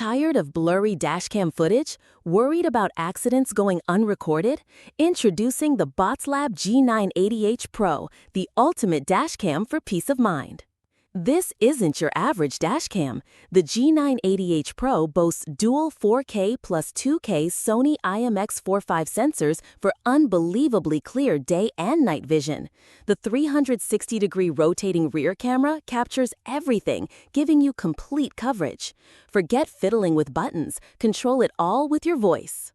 Tired of blurry dashcam footage? Worried about accidents going unrecorded? Introducing the Botslab G980H Pro, the ultimate dashcam for peace of mind. This isn't your average dashcam. The G980H Pro boasts dual 4K plus 2K Sony IMX45 sensors for unbelievably clear day and night vision. The 360-degree rotating rear camera captures everything, giving you complete coverage. Forget fiddling with buttons, control it all with your voice.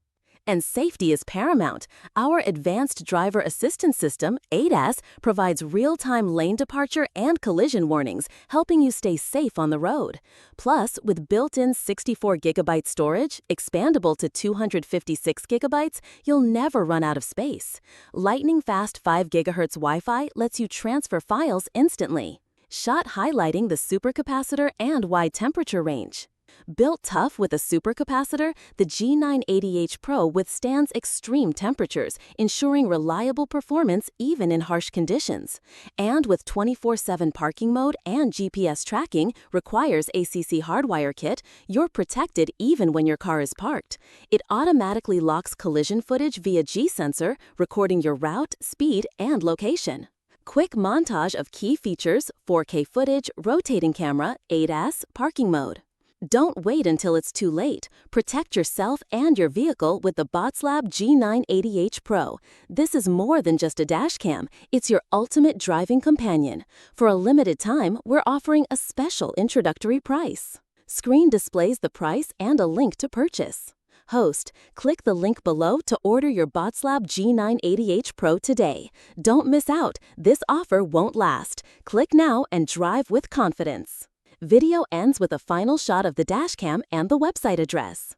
And safety is paramount. Our advanced driver assistance system, ADAS, provides real-time lane departure and collision warnings, helping you stay safe on the road. Plus, with built-in 64GB storage, expandable to 256GB, you'll never run out of space. Lightning-fast 5 GHz Wi-Fi lets you transfer files instantly. Shot highlighting the supercapacitor and wide temperature range. Built tough with a supercapacitor, the G980H Pro withstands extreme temperatures, ensuring reliable performance even in harsh conditions. And with 24/7 parking mode and GPS tracking, requires ACC hardwire kit, you're protected even when your car is parked. It automatically locks collision footage via G-sensor, recording your route, speed, and location. Quick montage of key features: 4K footage, rotating camera, ADAS, parking mode. Don't wait until it's too late. Protect yourself and your vehicle with the Botslab G980H Pro. This is more than just a dashcam. It's your ultimate driving companion. For a limited time, we're offering a special introductory price. Screen displays the price and a link to purchase. Host, click the link below to order your Botslab G980H Pro today. Don't miss out. This offer won't last. Click now and drive with confidence. Video ends with a final shot of the dashcam and the website address.